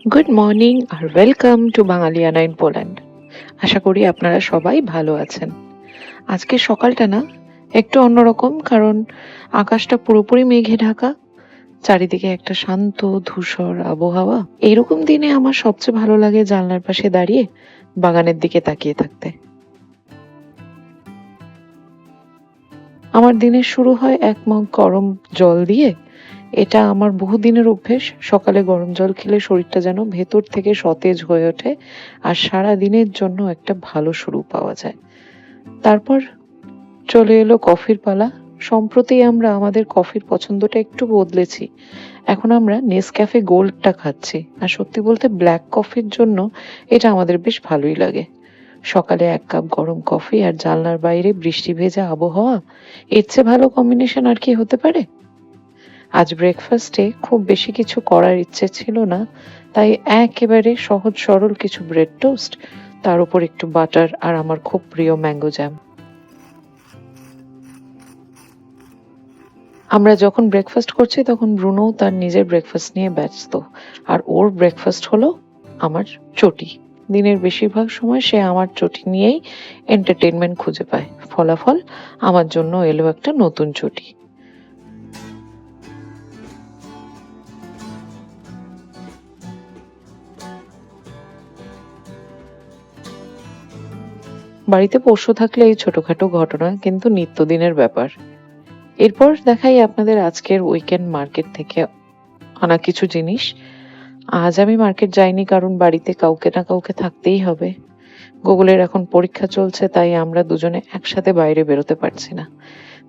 Good morning আর welcome to Bangaliana in Poland. আশা করি আপনারা সবাই ভালো আছেন। আজকে সকালটা না একটু অন্যরকম, কারণ আকাশটা পুরোপুরি মেঘে ঢাকা, চারিদিকে একটা শান্ত ধূসর আবহাওয়া। এইরকম দিনে আমার সবচেয়ে ভালো লাগে জানলার পাশে দাঁড়িয়ে বাগানের দিকে তাকিয়ে থাকতে। আমার দিনের শুরু হয় এক মগ গরম জল দিয়ে। এটা আমার বহুদিনের অভ্যেস। সকালে গরম জল খেলে শরীরটা যেন ভেতর থেকে সতেজ হয়ে ওঠে আর সারা দিনের জন্য একটা ভালো শুরু পাওয়া যায়। তারপর চলে এলো কফির পালা। সম্প্রতি আমরা আমাদের কফির পছন্দটা একটু বদলেছি। এখন আমরা নেসক্যাফে গোল্ডটা খাচ্ছি, আর সত্যি বলতে ব্ল্যাক কফির জন্য এটা আমাদের বেশ ভালোই লাগে। সকালে এক কাপ গরম কফি আর জানলার বাইরে বৃষ্টি ভেজা আবহাওয়া, এর চেয়ে ভালো কম্বিনেশন আর কি হতে পারে? আজ ব্রেকফাস্টে খুব বেশি কিছু করার ইচ্ছে ছিল না, তাই একেবারে সহজ সরল কিছু ব্রেড টোস্ট, তার উপর একটু বাটার আর আমার খুব প্রিয় ম্যাঙ্গো জ্যাম। আমরা যখন ব্রেকফাস্ট করছি তখন ব্রুনো তার নিজের ব্রেকফাস্ট নিয়ে ব্যস্ত, আর ওর ব্রেকফাস্ট হলো আমার চটি। দিনের বেশিরভাগ সময় সে আমার চটি নিয়েই এন্টারটেনমেন্ট খুঁজে পায়। ফলাফল, আমার জন্য এলো একটা নতুন চটি। বাড়িতে পোষ্য থাকলে এই ছোটখাটো ঘটনা কিন্তু নিত্যদিনের ব্যাপার। এরপর দেখাই আপনাদের আজকের উইকেন্ড মার্কেট থেকে আনা কিছু জিনিস। আজ আমি মার্কেট যাইনি, কারণ বাড়িতে কাউকে না কাউকে থাকতেই হবে। গুগলের এখন পরীক্ষা চলছে, তাই আমরা দুজনে একসাথে বাইরে বেরোতে পারছি না।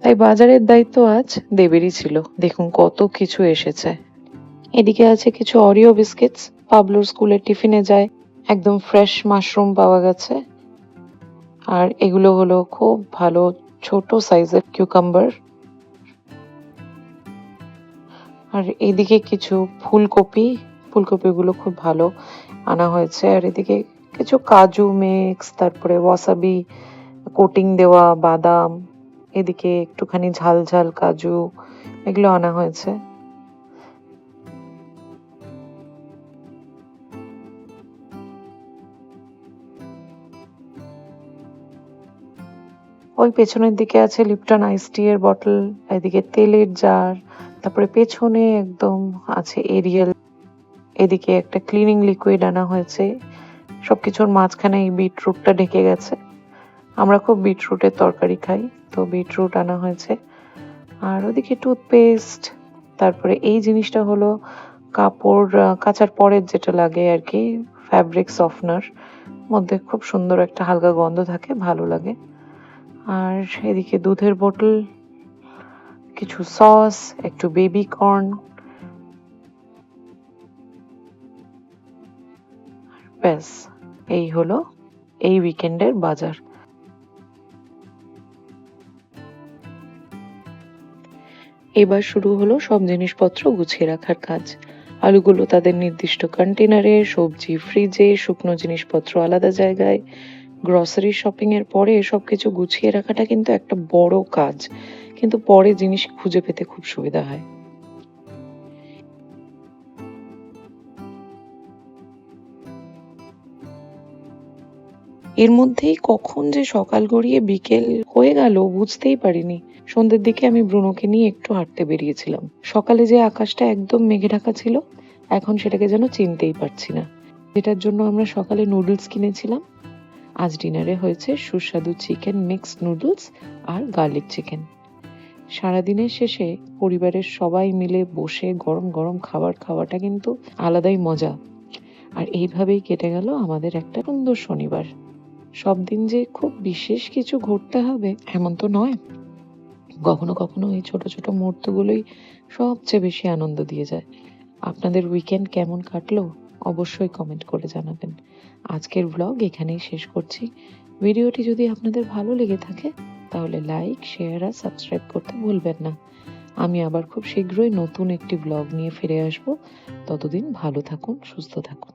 তাই বাজারের দায়িত্ব আজ দেবেরই ছিল। দেখুন কত কিছু এসেছে। এদিকে আছে কিছু অরিও বিস্কিটস, পাবলোর স্কুলের টিফিনে যায়। একদম ফ্রেশ মাশরুম পাওয়া গেছে। আর এগুলো হলো খুব ভালো ছোট সাইজের কিউকাম্বার। আর এদিকে কিছু ফুলকপিগুলো খুব ভালো আনা হয়েছে। আর এদিকে কিছু কাজু মিক্স, তারপরে ওয়াসাবি কোটিং দেওয়া বাদাম, এদিকে একটুখানি ঝাল ঝাল কাজু, এগুলো আনা হয়েছে। ওই পেছনের দিকে আছে লিপটন আইস টি এর বটল, এদিকে তেলের জার, তারপরে পেছনে একদম আছে এরিয়েল। এদিকে একটা ক্লিনিং লিকুইড আনা হয়েছে। সবকিছুর মাঝখানে এই বিটরুটটা ঢেকে গেছে। আমরা খুব বিটরুটের তরকারি খাই, তো বিটরুট আনা হয়েছে। আর ওদিকে টুথপেস্ট, তারপরে এই জিনিসটা হলো কাপড় কাচার পরের যেটা লাগে আর কি, ফ্যাব্রিক সফটনার। মধ্যে খুব সুন্দর একটা হালকা গন্ধ থাকে, ভালো লাগে। আর এদিকে দুধের বোতল, কিছু সস, একটু বেবি কর্ন, ব্যাস এই হলো এই উইকেন্ডের বাজার। এবার শুরু হলো সব জিনিসপত্র গুছিয়ে রাখার কাজ। আলুগুলো তাদের নির্দিষ্ট কন্টেনারে, সবজি ফ্রিজে, শুকনো জিনিসপত্র আলাদা জায়গায়। গ্রসারি শপিং এর পরে সবকিছু গুছিয়ে রাখাটা কিন্তু একটা বড় কাজ, কিন্তু পরে জিনিস খুঁজে পেতে খুব সুবিধা হয়। এর মধ্যেই কখন যে সকাল গড়িয়ে বিকেল হয়ে গেল বুঝতেই পারিনি। সন্ধ্যের দিকে আমি ব্রুনোকে নিয়ে একটু হাঁটতে বেরিয়েছিলাম। সকালে যে আকাশটা একদম মেঘে ঢাকা ছিল, এখন সেটাকে যেন চিনতেই পারছি না। যেটার জন্য আমরা সকালে নুডলস কিনেছিলাম, আজ ডিনারে হয়েছে সুস্বাদু চিকেন মিক্সড নুডলস আর গার্লিক চিকেন। সারাদিনের শেষে পরিবারের সবাই মিলে বসে গরম গরম খাবার খাওয়াটা কিন্তু আলাদাই মজা। আর এইভাবেই কেটে গেল আমাদের একটা সুন্দর শনিবার। সব দিন যে খুব বিশেষ কিছু ঘটতে হবে এমন তো নয়। কখনো কখনো এই ছোট ছোট মুহূর্তগুলোই সবচেয়ে বেশি আনন্দ দিয়ে যায়। আপনাদের উইকেন্ড কেমন কাটলো অবশ্যই কমেন্ট করে জানাবেন। আজকের ব্লগ এখানেই শেষ করছি। ভিডিওটি যদি আপনাদের ভালো লেগে থাকে তাহলে লাইক, শেয়ার আর সাবস্ক্রাইব করতে ভুলবেন না। আমি আবার খুব শীঘ্রই নতুন একটি ব্লগ নিয়ে ফিরে আসব। ততদিন ভালো থাকুন, সুস্থ থাকুন।